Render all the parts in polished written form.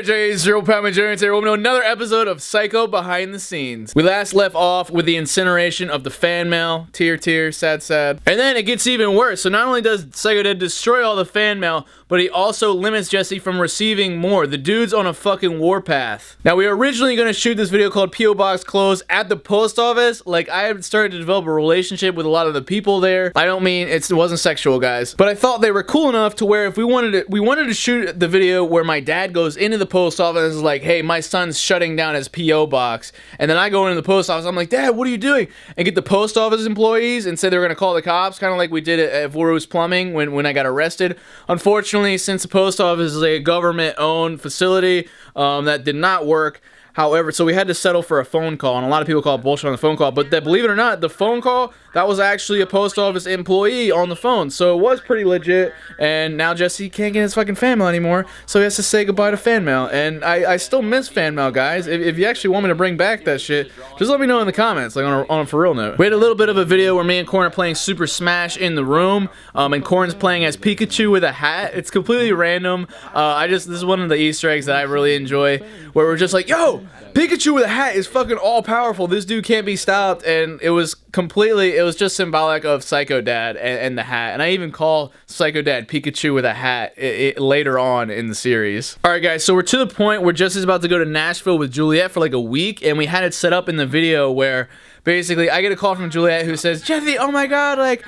Alright, Jay, Zero Pound Endurance here. Welcome to another episode of Psycho Behind the Scenes. We last left off with the incineration of the fan mail. Tear, tear, sad, sad. And then it gets even worse. So not only does Psycho Dad destroy all the fan mail, but he also limits Jesse from receiving more. The dude's on a fucking warpath. Now, we were originally going to shoot this video called P.O. Box Closed at the post office. Like, I had started to develop a relationship with a lot of the people there. I don't mean it wasn't sexual, guys. But I thought they were cool enough to where if we wanted to shoot the video where my dad goes into the post office and is like, hey, my son's shutting down his P.O. box. And then I go into the post office, I'm like, Dad, what are you doing? And get the post office employees and say they were going to call the cops, kind of like we did at Voros Plumbing when I got arrested. Unfortunately, since the post office is a government-owned facility, that did not work. However, so we had to settle for a phone call, and a lot of people call it bullshit on the phone call, but believe it or not, the phone call, that was actually a post office employee on the phone, so it was pretty legit, and now Jesse can't get his fucking fan mail anymore, so he has to say goodbye to fan mail, and I still miss fan mail, guys. If you actually want me to bring back that shit, just let me know in the comments, like on a for real note. We had a little bit of a video where me and Corn are playing Super Smash in the room, and Corn's playing as Pikachu with a hat. It's completely random. This is one of the Easter eggs that I really enjoy, where we're just like, yo, Pikachu with a hat is fucking all-powerful. This dude can't be stopped, and it was just symbolic of Psycho Dad and the hat. And I even call Psycho Dad Pikachu with a hat later on in the series. Alright, guys, so we're to the point where Jesse's about to go to Nashville with Juliette for like a week, and we had it set up in the video where basically I get a call from Juliette who says, Jesse, oh my god, like,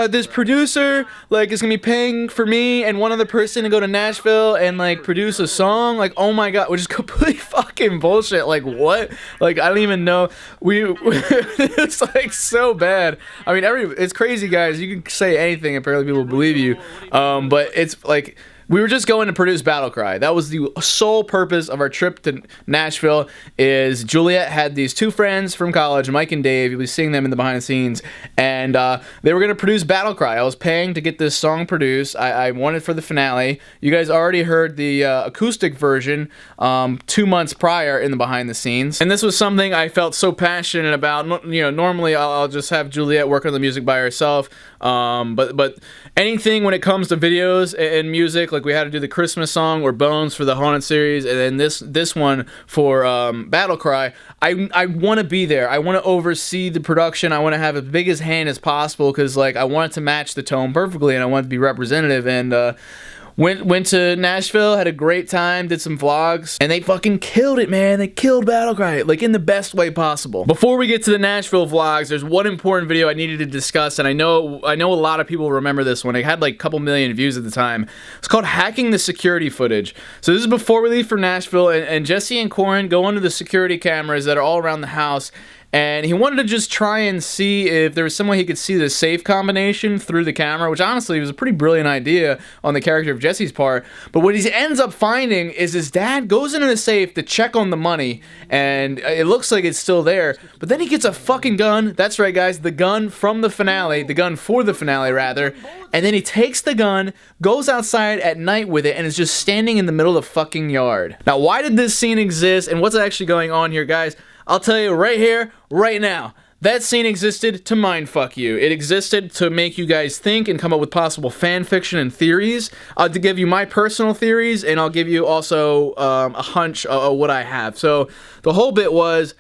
this producer, like, is gonna be paying for me and one other person to go to Nashville and, like, produce a song, like, oh my god, which is complete fucking bullshit. Like, what? Like, I don't even know. It's, like, so bad. I mean, it's crazy, guys. You can say anything, apparently people believe you, but it's, like, we were just going to produce Battlecry. That was the sole purpose of our trip to Nashville. Is Juliette had these two friends from college, Mike and Dave. You was seeing them in the behind the scenes, and they were going to produce Battlecry. I was paying to get this song produced. I wanted for the finale. You guys already heard the acoustic version 2 months prior in the behind the scenes, and this was something I felt so passionate about. You know, normally I'll just have Juliette work on the music by herself, but anything when it comes to videos and music, like we had to do the Christmas song or Bones for the Haunted series, and then this one for Battlecry. I want to be there. I want to oversee the production. I want to have as big as hand as possible because, like, I want it to match the tone perfectly, and I want it to be representative. And went to Nashville, had a great time, did some vlogs, and they fucking killed it, man. They killed Battlecry, like, in the best way possible. Before we get to the Nashville vlogs, there's one important video I needed to discuss, and I know a lot of people remember this one. It had like a couple million views at the time. It's called Hacking the Security Footage. So this is before we leave for Nashville, and Jesse and Corin go into the security cameras that are all around the house, and he wanted to just try and see if there was some way he could see the safe combination through the camera, which honestly was a pretty brilliant idea on the character of Jesse's part. But what he ends up finding is his dad goes into the safe to check on the money, and it looks like it's still there. But then he gets a fucking gun. That's right, guys, the gun from the finale, the gun for the finale, rather. And then he takes the gun, goes outside at night with it, and is just standing in the middle of the fucking yard. Now, why did this scene exist, and what's actually going on here, guys? I'll tell you right here, right now. That scene existed to mindfuck you. It existed to make you guys think and come up with possible fan fiction and theories. To give you my personal theories, and I'll give you also a hunch of what I have. So the whole bit was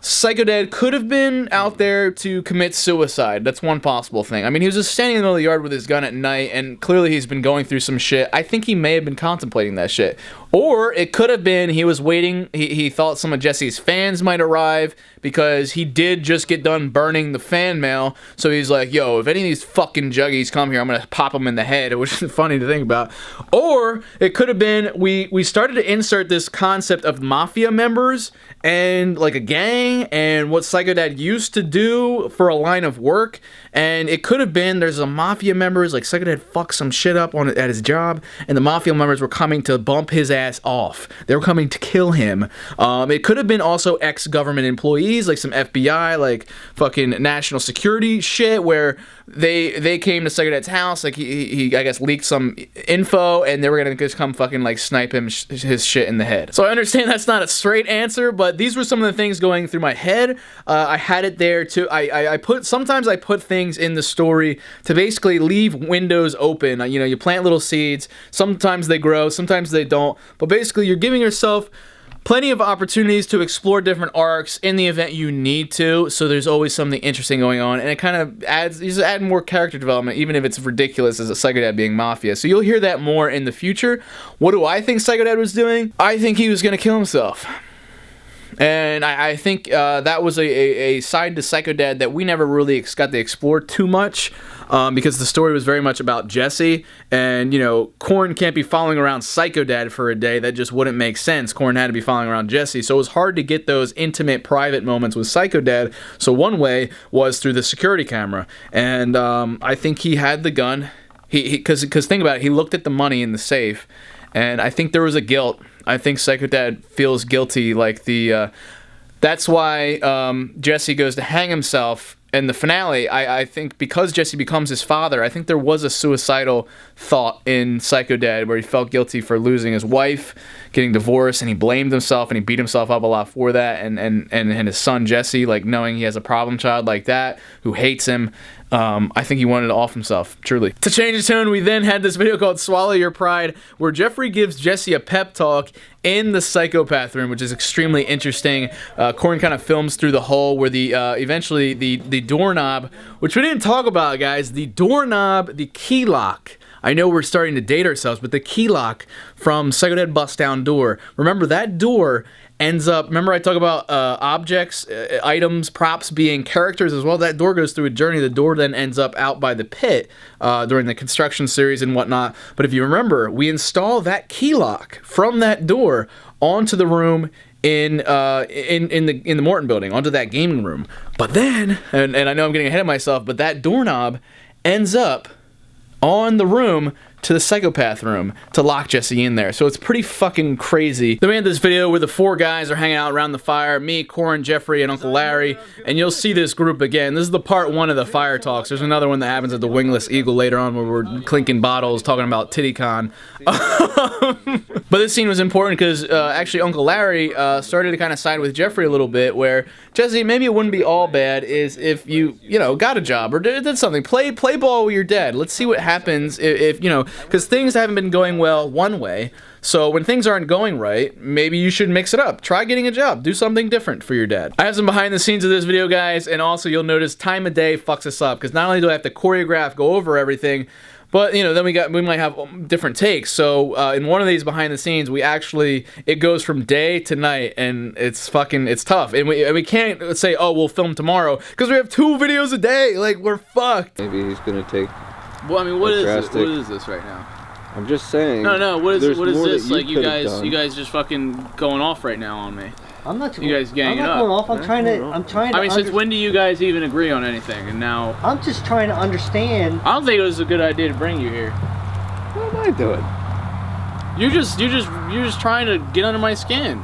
Psycho Dad could have been out there to commit suicide. That's one possible thing. I mean, he was just standing in the middle of the yard with his gun at night, and clearly he's been going through some shit. I think he may have been contemplating that shit. Or it could have been he was waiting, he thought some of Jesse's fans might arrive, because he did just get done burning the fan mail, so he's like, yo, if any of these fucking juggies come here, I'm gonna pop them in the head, which is funny to think about. Or it could have been we started to insert this concept of mafia members and like a gang and what Psycho Dad used to do for a line of work, and it could have been there's a mafia members, like Psycho Dad fucked some shit up at his job, and the mafia members were coming to bump his ass off. They were coming to kill him. It could have been also ex-government employees, like some FBI, like fucking national security shit, where they came to Psycho Dad's house, like he I guess leaked some info, and they were gonna just come fucking like snipe him his shit in the head. So I understand that's not a straight answer, but these were some of the things going through my head. I had it there too. Sometimes I put things in the story to basically leave windows open. You know, you plant little seeds. Sometimes they grow, sometimes they don't. But basically, you're giving yourself plenty of opportunities to explore different arcs in the event you need to, so there's always something interesting going on, and it kind of adds, you just add more character development, even if it's ridiculous as a Psycho Dad being Mafia. So you'll hear that more in the future. What do I think Psycho Dad was doing? I think he was going to kill himself. And I think that was a side to Psycho Dad that we never really got to explore too much, because the story was very much about Jesse, and, you know, Corn can't be following around Psycho Dad for a day. That just wouldn't make sense. Corn had to be following around Jesse, so it was hard to get those intimate, private moments with Psycho Dad. So one way was through the security camera, and I think he had the gun. Because think about it, he looked at the money in the safe, and I think there was a guilt. I think Psycho Dad feels guilty, like that's why Jesse goes to hang himself in the finale. I think because Jesse becomes his father, I think there was a suicidal thought in Psycho Dad where he felt guilty for losing his wife, getting divorced, and he blamed himself and he beat himself up a lot for that, and his son Jesse, like, knowing he has a problem child like that who hates him. I think he wanted to off himself, truly. To change the tone, we then had this video called Swallow Your Pride, where Jeffrey gives Jesse a pep talk in the psychopath room, which is extremely interesting. Corn kind of films through the hole where eventually the doorknob, which we didn't talk about, guys, the doorknob, the key lock. I know we're starting to date ourselves, but the key lock from Psycho Dad Bust Down Door, remember that door ends up, remember I talk about objects, items, props being characters as well? That door goes through a journey. The door then ends up out by the pit during the construction series and whatnot. But if you remember, we install that key lock from that door onto the room in the Morton building, onto that gaming room. But then, and I know I'm getting ahead of myself, but that doorknob ends up on the room to the psychopath room to lock Jesse in there. So it's pretty fucking crazy. Then we had this video where the four guys are hanging out around the fire, me, Corin, Jeffrey, and Uncle Larry, and you'll see this group again. This is the part one of the fire talks. There's another one that happens at the Wingless Eagle later on where we're clinking bottles, talking about TittyCon. But this scene was important because actually Uncle Larry started to kind of side with Jeffrey a little bit, where, Jesse, maybe it wouldn't be all bad is if you know, got a job or did something. Play ball with your dad. Let's see what happens if you know, because things haven't been going well one way. So when things aren't going right, maybe you should mix it up. Try getting a job. Do something different for your dad. I have some behind the scenes of this video, guys, and also you'll notice time of day fucks us up, because not only do I have to choreograph, go over everything, but, you know, then we might have different takes. So in one of these behind the scenes, it goes from day to night, and it's tough. And we can't say, oh, we'll film tomorrow, because we have 2 videos a day. Like, we're fucked. Maybe he's gonna take. Well, I mean, what is this right now? I'm just saying. No. What is this? Like, you guys just fucking going off right now on me. I'm not. You guys ganging up. I'm not going off. I'm trying to. I mean, since when do you guys even agree on anything? And now. I'm just trying to understand. I don't think it was a good idea to bring you here. What am I doing? You're just trying to get under my skin.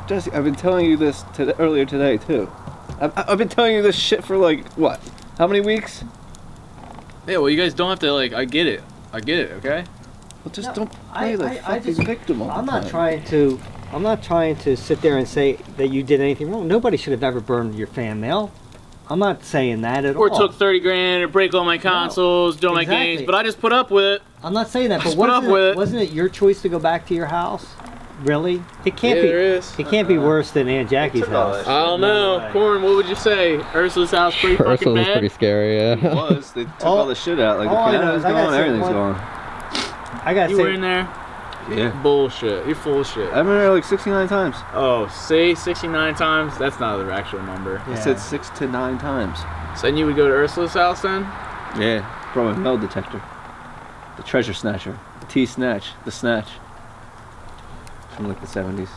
Jesse, I've been telling you this earlier today too. I've been telling you this shit for like what? How many weeks? Yeah, well, you guys don't have to, like. I get it. Okay. Well, just don't play the fucking victim all the time. I'm not trying to sit there and say that you did anything wrong. Nobody should have ever burned your fan mail. I'm not saying that at all. Or took 30 grand or break all my consoles, do all my games, but I just put up with it. I'm not saying that, but wasn't it your choice to go back to your house? Really? It can't be. It can't be worse than Aunt Jackie's house. I don't know. Corin, what would you say? Ursula's house pretty fucking bad? Ursula's pretty scary, yeah. It was. They took all the shit out. Like the piano's gone, everything's gone. You were in there? Yeah. Bullshit. You're full of shit. I've been there like 69 times. Oh, say 69 times? That's not the actual number. Yeah. I said 6 to 9 times. So then you would go to Ursula's house then? Yeah. Brought my metal detector. The treasure snatcher. The T-snatch. The snatch. From like the 70s.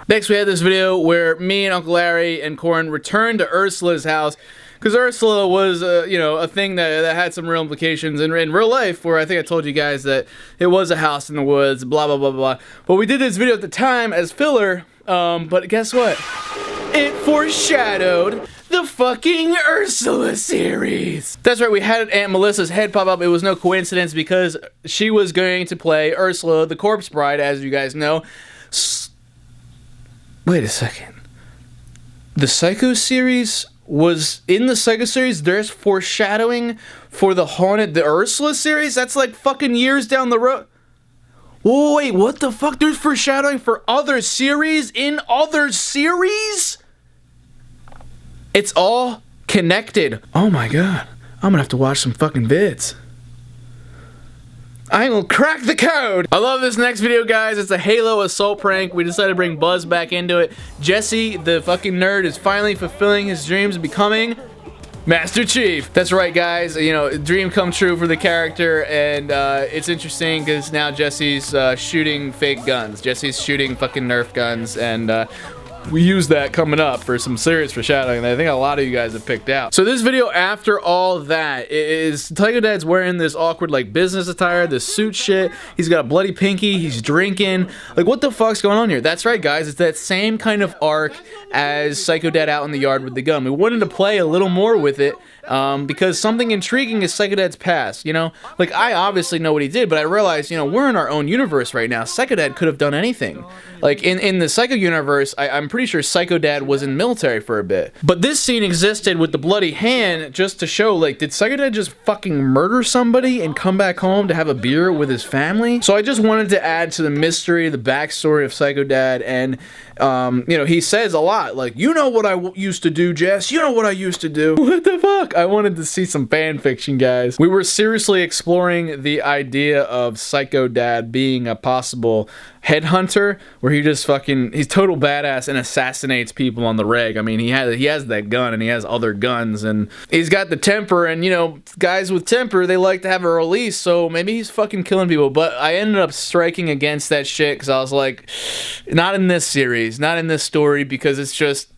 Next, we had this video where me and Uncle Larry and Corin returned to Ursula's house, because Ursula was, you know, a thing that had some real implications in real life, where I think I told you guys that it was a house in the woods, blah, blah, blah, blah. But we did this video at the time as filler, but guess what? It foreshadowed the fucking Ursula series. That's right, we had Aunt Melissa's head pop up. It was no coincidence because she was going to play Ursula, the corpse bride, as you guys know. Wait a second. The Psycho series was in the Psycho series. There's foreshadowing for the Ursula series. That's like fucking years down the road. Whoa, wait, what the fuck? There's foreshadowing for other series in other series? It's all connected. Oh my god. I'm gonna have to watch some fucking vids. I will crack the code. I love this next video, guys. It's a Halo assault prank. We decided to bring Buzz back into it. Jesse, the fucking nerd, is finally fulfilling his dreams of becoming Master Chief. That's right, guys. You know, dream come true for the character, and it's interesting because now Jesse's shooting fake guns. Jesse's shooting fucking Nerf guns, and we use that coming up for some serious foreshadowing that I think a lot of you guys have picked out. So this video, after all that, is Psycho Dad's wearing this awkward like business attire, this suit shit. He's got a bloody pinky, he's drinking. Like, what the fuck's going on here? That's right, guys, it's that same kind of arc as Psycho Dad out in the yard with the gun. We wanted to play a little more with it because something intriguing is Psycho Dad's past, you know? Like, I obviously know what he did, but I realized, you know, we're in our own universe right now. Psycho Dad could have done anything. Like, in the Psycho universe, I'm pretty sure Psycho Dad was in military for a bit. But this scene existed with the bloody hand just to show, like, did Psycho Dad just fucking murder somebody and come back home to have a beer with his family? So I just wanted to add to the mystery, the backstory of Psycho Dad, and, you know, he says a lot, like, you know what I used to do, Jess? You know what I used to do? What the fuck? I wanted to see some fan fiction, guys. We were seriously exploring the idea of Psycho Dad being a possible headhunter, where he just fucking, he's total badass and assassinates people on the reg. I mean, he has that gun and he has other guns and he's got the temper, and you know, guys with temper, they like to have a release, so maybe he's fucking killing people. But I ended up striking against that shit because I was like, not in this series, not in this story, because it's just,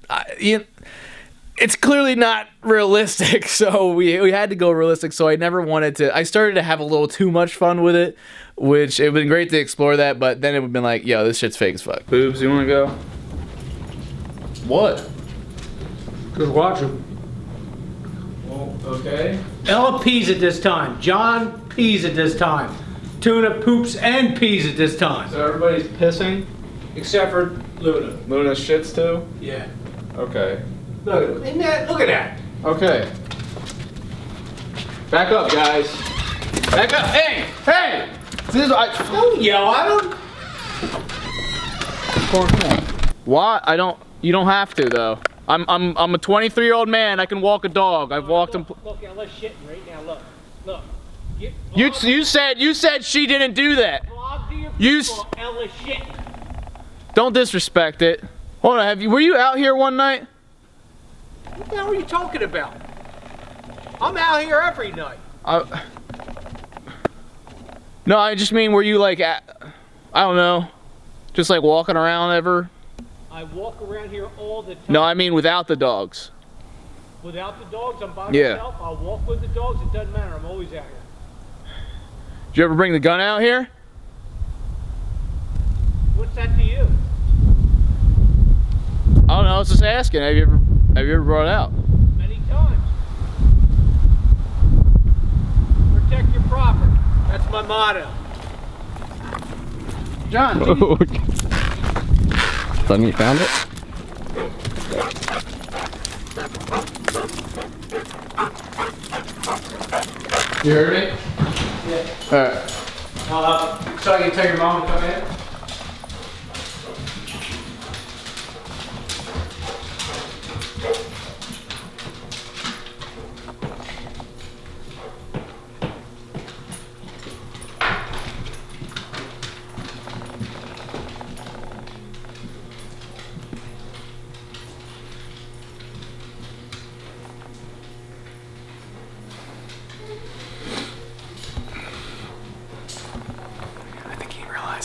it's clearly not realistic, so we had to go realistic. So I never wanted to, I started to have a little too much fun with it, which it would have been great to explore that, but then it would have been like, yo, this shit's fake as fuck. Boobs, you wanna go? What? Good watching. Well, okay. Ella pees at this time. John pees at this time. Tuna poops and pees at this time. So everybody's pissing? Except for Luna. Luna shits too? Yeah. Okay. Look at that. Okay. Back up, guys. Back up. Hey! Hey! This is, Don't yell. I don't. Why? You don't have to though. I'm a 23-year-old man. I can walk a dog. I've walked him. Look, Ella's shitting right now. Look. You said she didn't do that. Ella's shitting. Don't disrespect it. Hold on. Were you out here one night? What the hell are you talking about? I'm out here every night. No, I just mean, were you like, I don't know, just like walking around ever? I walk around here all the time. No, I mean without the dogs. Without the dogs, I'm by myself. I'll walk with the dogs. It doesn't matter. I'm always out here. Did you ever bring the gun out here? What's that to you? I don't know. I was just asking. Have you ever brought it out? Many times. Protect your property. That's my motto. John, Suddenly you found it? you heard me? Yeah. Alright. So I can tell your mom to come in?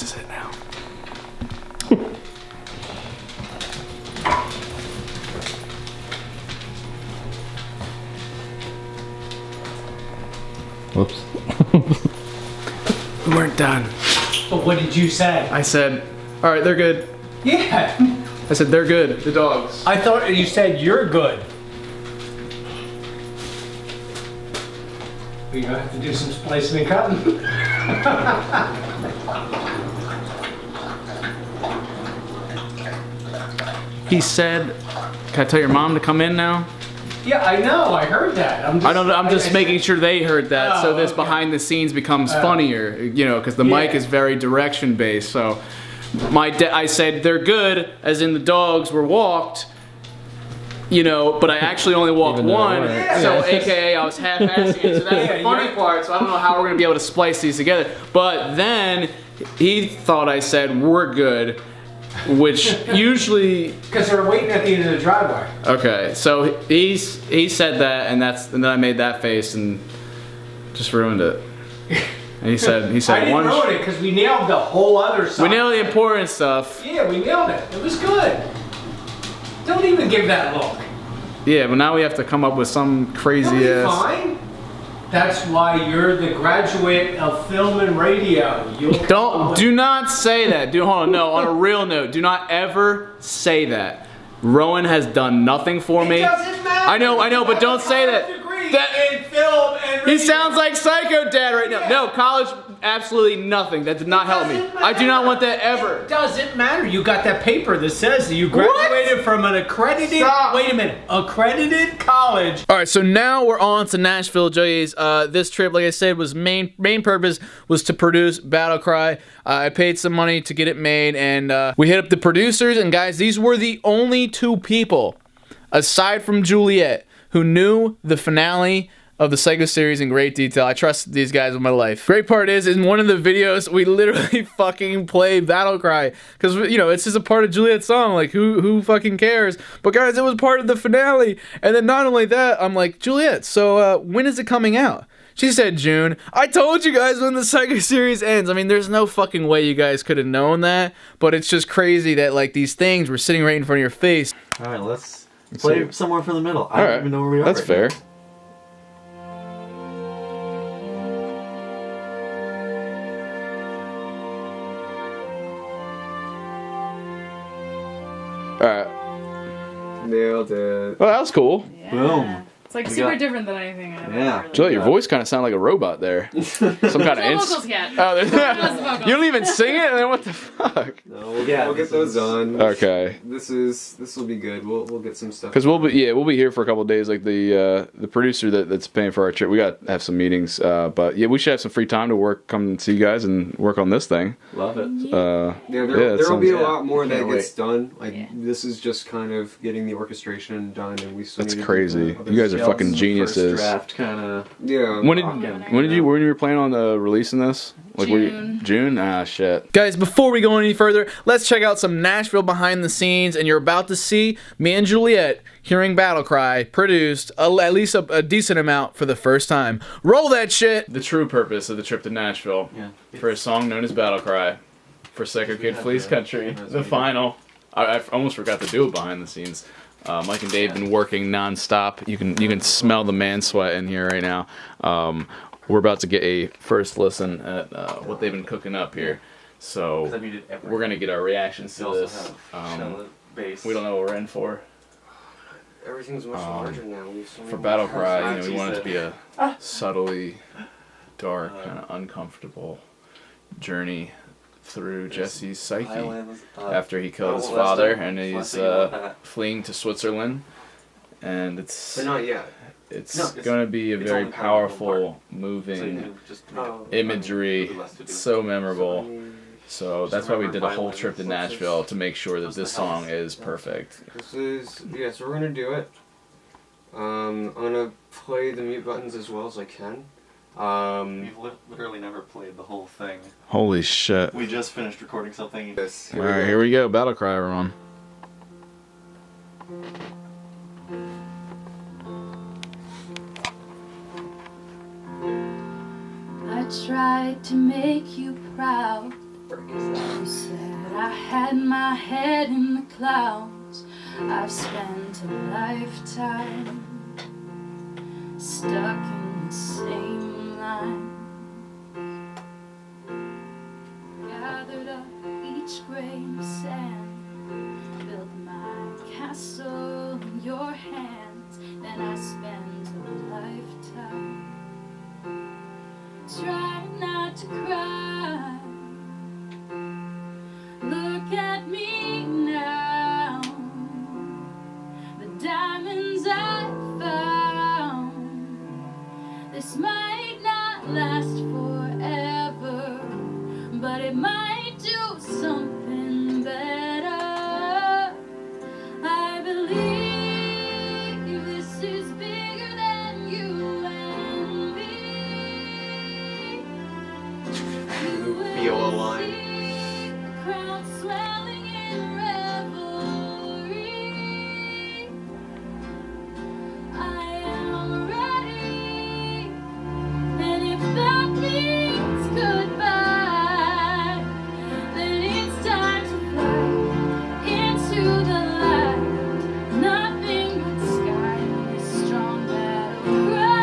Is it now? Whoops. We weren't done. But what did you say? I said, all right, they're good. Yeah. I said, they're good, the dogs. I thought you said you're good. We're gonna have to do some splicing and cutting. He said, "Can I tell your mom to come in now?" Yeah, I know. I heard that. I'm just making sure they heard that, so this behind the scenes becomes funnier, you know, because the mic is very direction based. So, I said they're good, as in the dogs were walked, you know, but I actually only walked one, so AKA I was half-assing it. So that's the funny part. So I don't know how we're gonna be able to splice these together. But then he thought I said we're good. Which usually, because they're waiting at the end of the driveway. Okay, so he said that, and then I made that face and just ruined it. And he said I didn't ruin it because we nailed the whole other side. We nailed the important stuff. Yeah, we nailed it. It was good. Don't even give that look. Yeah, but now we have to come up with some crazy You'll be ass. fine. That's why you're the graduate of film and radio. Do not say that. Hold on, no. On a real note, do not ever say that. Rowan has done nothing for me. It doesn't matter. I know, but don't say that. In film and radio. He sounds like Psycho Dad right now. No, college, absolutely nothing. That did not help me. I do not want that ever. It doesn't matter. You got that paper that says that you graduated from an accredited. Wait a minute, accredited college. All right, so now we're on to Nashville, Joey's. This trip, like I said, was main purpose was to produce Battlecry. I paid some money to get it made, and we hit up the producers. And guys, these were the only two people, aside from Juliette, who knew the finale of the Psycho series in great detail. I trust these guys with my life. Great part is, in one of the videos, we literally fucking play Battlecry. Because, you know, it's just a part of Juliette's song. Like, who fucking cares? But guys, it was part of the finale. And then not only that, I'm like, Juliette, so when is it coming out? She said June. I told you guys when the Psycho series ends. I mean, there's no fucking way you guys could have known that. But it's just crazy that, like, these things were sitting right in front of your face. All right, let's play somewhere from the middle. I don't even know where we are. That's fair. Alright. Nailed it. Well, that was cool. Yeah. Boom. It's like super different than anything I've ever really Juliette, your voice kind of sounded like a robot there. Some kind of vocals yet. Oh, you don't even sing it? And then what the fuck? No, we'll get those done. Okay. This will be good. We'll get some stuff. Because we'll be here for a couple of days. Like the producer that's paying for our trip, we got to have some meetings. But yeah, we should have some free time to come see you guys and work on this thing. Love it. There will be a lot more that gets done. Like this is just kind of getting the orchestration done, and we still. That's crazy. You guys are fucking geniuses. Draft kind of. Yeah. When you were planning on releasing this? Like June. June? Ah, shit. Guys, before we go any further, let's check out some Nashville behind the scenes, and you're about to see me and Juliette hearing Battlecry produced at least a decent amount for the first time. Roll that shit! The true purpose of the trip to Nashville for a song known as Battlecry for Psycho Kid Fleece Country, the final. I almost forgot to do it behind the scenes. Mike and Dave have been working non-stop. You can smell the man sweat in here right now. We're about to get a first listen at what they've been cooking up here. So we're going to get our reactions to this. We don't know what we're in for. Everything's much larger now. For Battlecry, we want it to be a subtly dark, kind of uncomfortable journey through Jesse's psyche after he killed his father, and he's fleeing to Switzerland. And but not yet. It's going to be a very powerful, moving imagery. It's so memorable. So that's why we did a whole trip to Nashville to make sure that this song is perfect. So we're gonna do it. I'm gonna play the mute buttons as well as I can. We've literally never played the whole thing. Holy shit. We just finished recording something. Alright, here we go. Battlecry, everyone. I tried to make you proud. You said I had my head in the clouds. I've spent a lifetime stuck in the same line. Gathered up each grain of sand, built my castle in your hands. Then I spent a lifetime crowd swelling in revelry. I am ready, and if that means goodbye, then it's time to fly into the light. Nothing but sky, a strong battle cry.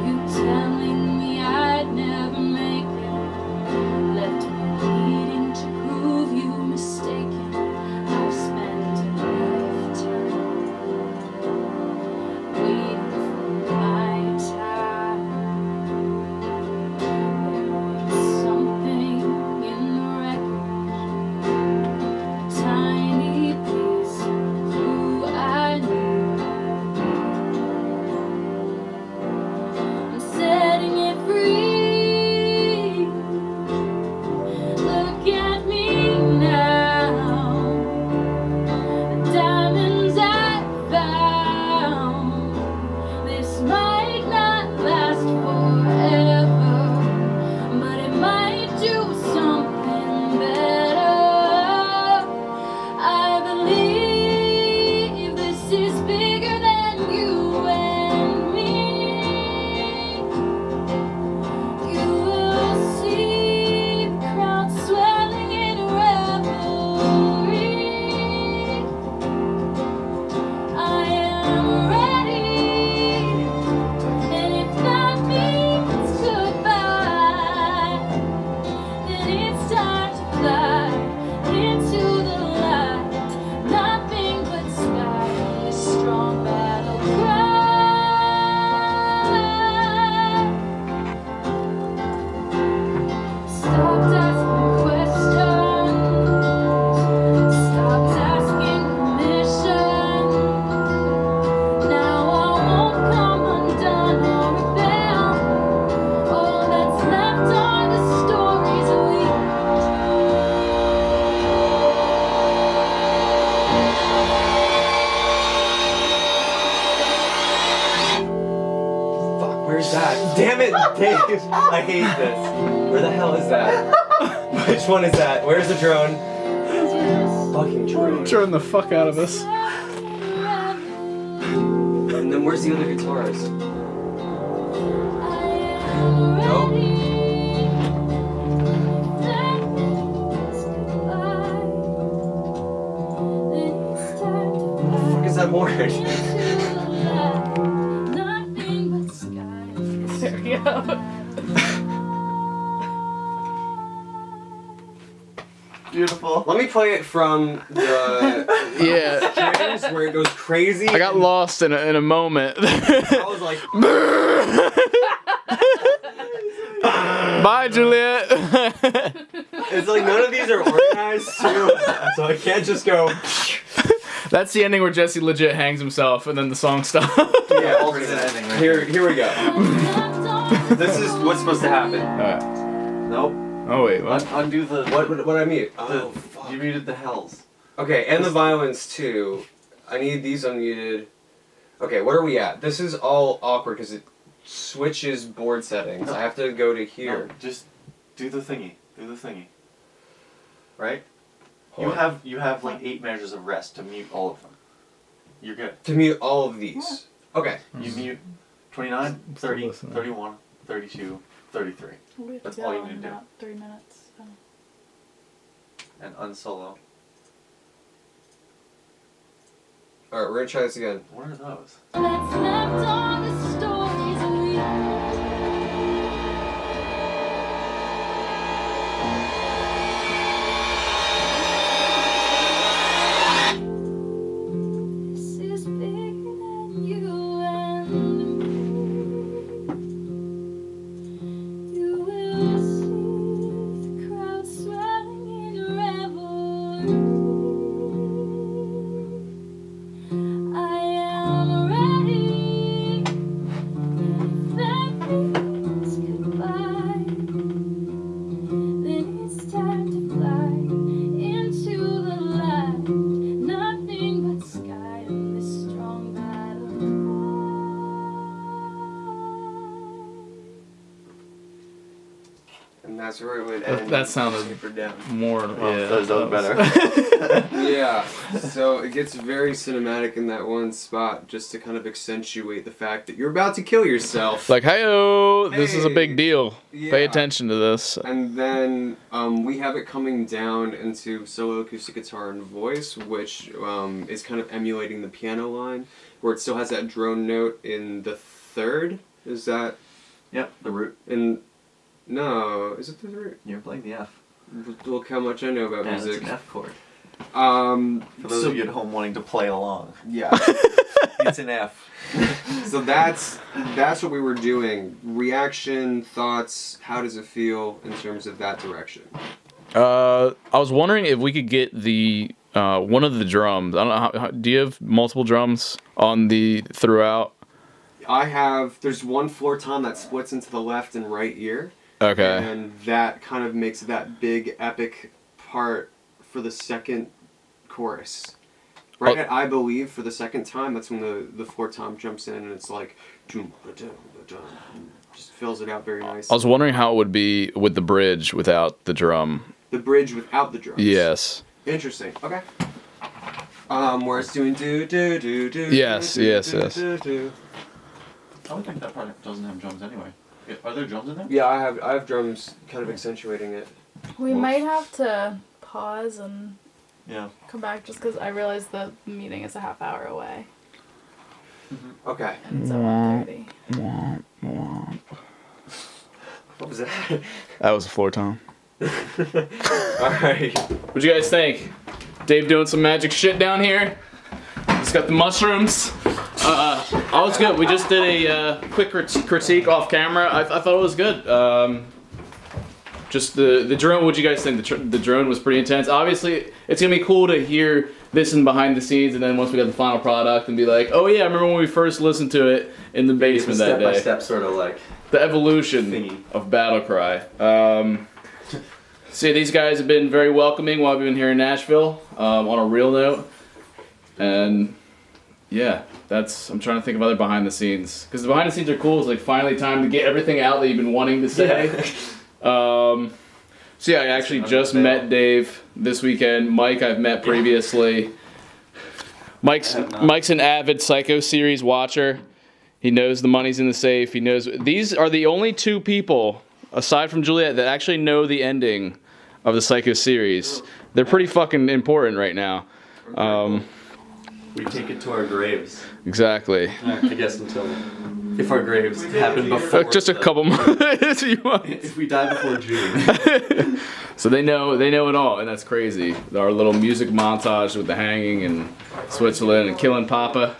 You telling me I'd never make it, left me needing to prove you mistaken. I've spent a lifetime waiting for my time. There was something in the wreckage, a tiny piece of who I knew I'd be. I'm setting it free. Look at me now. The diamonds I found. This might not last forever, but it might do something better. I believe this is bigger than you and me. You will see the crowd swelling in revelry. I am ready, and if that means goodbye, then it's time to fly into the light. Nothing but sky, a strong battle cry. Stopped asking questions, stopped asking permission. Now I won't come undone or rebel. All that's left are the stories we Fuck, where's that? Damn it, Dave! I hate this. Where the hell is that? Which one is that? Where's the drone? Fucking drone. Turn the fuck out of this. And then where's the other guitars? Nope. What the fuck is that horn? There we go. Beautiful. Let me play it from the Yeah. strings where it goes crazy. I got lost in a moment. I was like, Bye, Juliette. it's like none of these are organized too, so I can't just go. That's the ending where Jesse legit hangs himself and then the song stops. Yeah, alternate ending. Right here we go. This is what's supposed to happen. Alright. Nope. Oh, wait, what? Undo the. What I mute? the you muted the hells. Okay, and the violins too. I need these unmuted. Okay, what are we at? This is all awkward because it switches board settings. I have to go to here. No, just do the thingy. Do the thingy. Right? Hold on. You have like 8 measures of rest to mute all of them. You're good. To mute all of these. Okay. You mute 29, 30, listening. 31, 32, 33. We have That's to all go you need in to do. about 3 minutes. So. And unsolo. Alright, we're gonna try this again. What are those? That's left are the stories we This is bigger than you and me. You will see the crowd swelling in revelry. I am ready, That's where it would end. That sounded super down. more. Yeah, Those are better. Yeah, so it gets very cinematic in that one spot just to kind of accentuate the fact that you're about to kill yourself. Like, hey-o, this is a big Hey. deal. Yeah. Pay attention to this. And then we have it coming down into solo acoustic guitar and voice, which is kind of emulating the piano line, where it still has that drone note in the third. Is that Yep, the root. in? No, is it the root? You're playing the F. Look how much I know about And it's music. an F chord. For For those of you at home wanting to play along. yeah. It's an F. So that's what we were doing. Reaction, thoughts. How does it feel in terms of that direction? I was wondering if we could get the one of the drums. I don't know. Do you have multiple drums on the throughout? I have. There's one floor tom that splits into the left and right ear. Okay. And that kind of makes that big epic part for the second chorus. Right at I Believe for the second time, that's when the floor tom jumps in and it's like, just fills it out very nicely. I was wondering how it would be with the bridge without the drum. The bridge without the drums. Yes. Interesting. Okay. Where it's doing do do do do. Yes, do, yes, do, yes. do, do. I would think that part doesn't have drums anyway. Are there drums in there? Yeah, I have drums kind of accentuating it. We might have to pause and Yeah. come back just because I realized the meeting is a half hour away. Okay. And it's at 1:30. What was that? That was a floor tom. Alright. What'd you guys think? Dave doing some magic shit down here. He's got the mushrooms. I was good. We just did a quick critique off camera. I thought it was good. Just the drone. What'd you guys think? The drone was pretty intense. Obviously, it's gonna be cool to hear this in behind the scenes, and then once we got the final product, and be like, oh yeah, I remember when we first listened to it in the basement that day. Step sort of like The evolution thingy. of Battlecry. So these guys have been very welcoming while we've been here in Nashville, on a real note. And yeah, I'm trying to think of other behind the scenes. Because the behind the scenes are cool. It's like finally time to get everything out that you've been wanting to say. So yeah, I actually just met Dave this weekend. Mike I've met previously. Mike's an avid Psycho series watcher. He knows the money's in the safe. He knows these are the only two people aside from Juliette that actually know the ending of the Psycho series. They're pretty fucking important right now. we take it to our graves. Exactly. I guess if our graves happen before. Just a couple months. If we die before June. So they know it all, and that's crazy. Our little music montage with the hanging and Switzerland and killing Papa.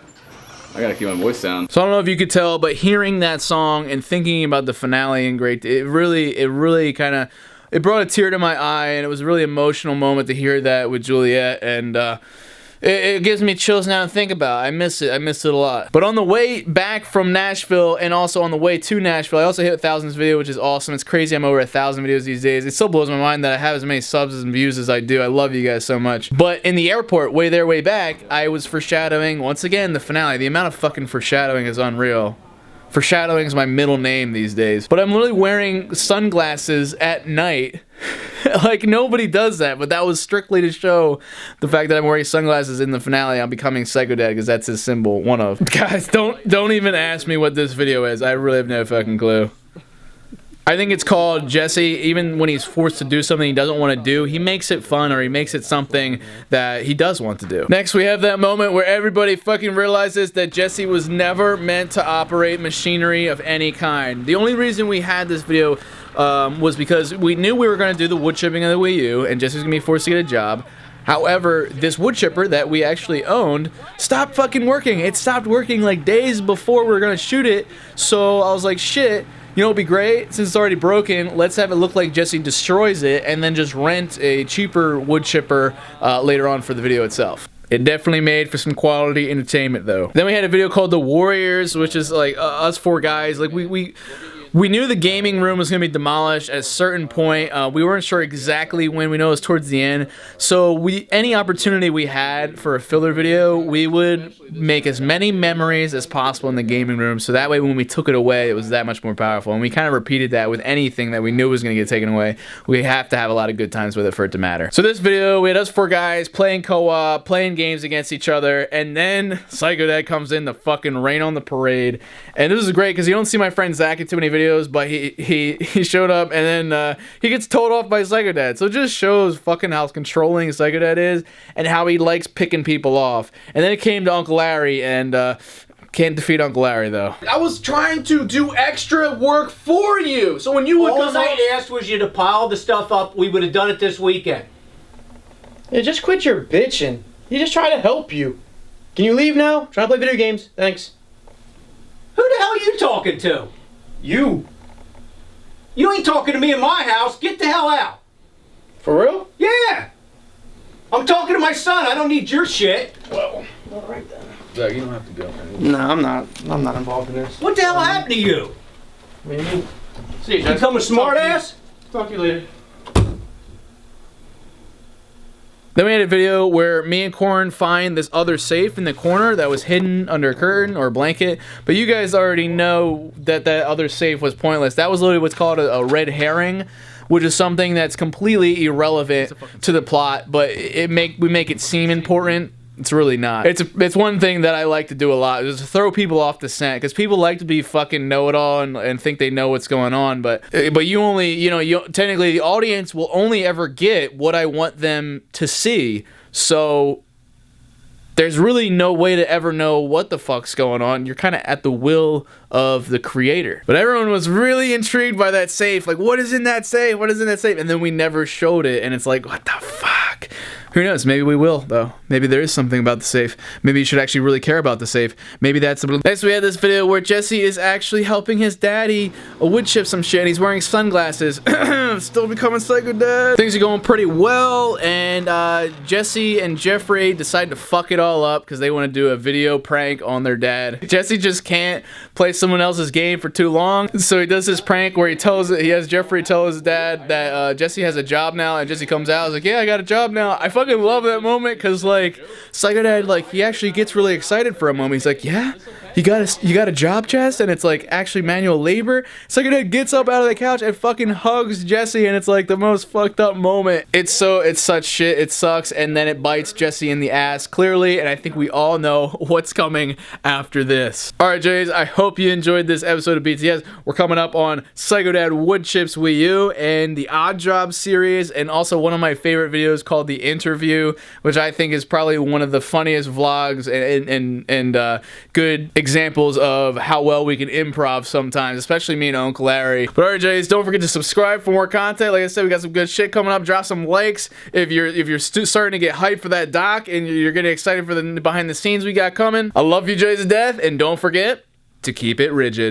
I gotta keep my voice down. So I don't know if you could tell, but hearing that song and thinking about the finale and it really kind of, it brought a tear to my eye, and it was a really emotional moment to hear that with Juliette, and it gives me chills now to think about. I miss it a lot. But on the way back from Nashville, and also on the way to Nashville, I also hit 1,000 video, which is awesome. It's crazy I'm over 1,000 videos these days. It still blows my mind that I have as many subs and views as I do. I love you guys so much. But in the airport, way there, way back, I was foreshadowing, once again, the finale. The amount of fucking foreshadowing is unreal. Foreshadowing is my middle name these days. But I'm literally wearing sunglasses at night. Like, nobody does that, but that was strictly to show the fact that I'm wearing sunglasses in the finale. I'm becoming Psycho Dad because that's his symbol, one of. Guys, don't even ask me what this video is. I really have no fucking clue. I think it's called Jesse, even when he's forced to do something he doesn't want to do, he makes it fun, or he makes it something that he does want to do. Next, we have that moment where everybody fucking realizes that Jesse was never meant to operate machinery of any kind. The only reason we had this video was because we knew we were going to do the wood chipping of the Wii U, and Jesse was going to be forced to get a job. However, this wood chipper that we actually owned stopped fucking working. It stopped working like days before we were going to shoot it, so I was like, shit. You know, it'd be great, since it's already broken, let's have it look like Jesse destroys it and then just rent a cheaper wood chipper later on for the video itself. It definitely made for some quality entertainment, though. Then we had a video called The Warriors, which is like us four guys. Like, we We knew the gaming room was going to be demolished at a certain point. We weren't sure exactly when. We know it was towards the end. So any opportunity we had for a filler video, we would make as many memories as possible in the gaming room. So that way when we took it away, it was that much more powerful. And we kind of repeated that with anything that we knew was going to get taken away. We have to have a lot of good times with it for it to matter. So this video, we had us 4 guys playing co-op, playing games against each other. And then Psycho Dad comes in to fucking rain on the parade. And this is great because you don't see my friend Zach in too many videos, but he showed up and then he gets told off by Psycho Dad. So it just shows fucking how controlling Psycho Dad is and how he likes picking people off. And then it came to Uncle Larry and can't defeat Uncle Larry though. I was trying to do extra work for you. So when you would all I asked was you to pile the stuff up. We would have done it this weekend. Yeah, just quit your bitching. He just tried to help you. Can you leave now? Trying to play video games. Thanks. Who the hell are you talking to? You. You ain't talking to me in my house. Get the hell out. For real? Yeah. I'm talking to my son. I don't need your shit. Well, all right then. Zach, you don't have to go. No, I'm not involved in this. What the hell happened to you? What do you mean? See, you become a smart ass? Talk to you later. Then we had a video where me and Corin find this other safe in the corner that was hidden under a curtain or a blanket. But you guys already know that that other safe was pointless. That was literally what's called a red herring, which is something that's completely irrelevant to the plot, but we make it seem important. It's really not. It's one thing that I like to do a lot, is to throw people off the scent, because people like to be fucking know-it-all and think they know what's going on, but you only, technically the audience will only ever get what I want them to see, so there's really no way to ever know what the fuck's going on. You're kind of at the will of the creator. But everyone was really intrigued by that safe, like, what is in that safe? What is in that safe? And then we never showed it, and it's like, what the fuck? Who knows? Maybe we will, though. Maybe there is something about the safe. Maybe you should actually really care about the safe. Maybe that's... Next, we had this video where Jesse is actually helping his daddy wood chip some shit. He's wearing sunglasses. Still becoming Psycho Dad. Things are going pretty well, and Jesse and Jeffrey decide to fuck it all up because they want to do a video prank on their dad. Jesse just can't play someone else's game for too long, so he does this prank where he has Jeffrey tell his dad that Jesse has a job now, and Jesse comes out, he's like, yeah, I got a job now. I fucking love that moment because, like, Psycho Dad, like, he actually gets really excited for a moment. He's like, yeah, you got a job, Jess? And it's like actually manual labor. Psycho Dad gets up out of the couch and fucking hugs Jesse, and it's like the most fucked up moment. It's such shit. It sucks, and then it bites Jesse in the ass clearly, and I think we all know what's coming after this. All right, Jays, I hope you enjoyed this episode of BTS. We're coming up on Psycho Dad Wood Chips Wii U and the Odd Job series, and also one of my favorite videos called The Interview, which I think is probably one of the funniest vlogs and good examples of how well we can improv sometimes, especially me and Uncle Larry. But alright, Jays, don't forget to subscribe for more content. Like I said, we got some good shit coming up. Drop some likes if you're starting to get hyped for that doc and you're getting excited for the behind the scenes we got coming. I love you, Jays, to death, and don't forget to keep it rigid.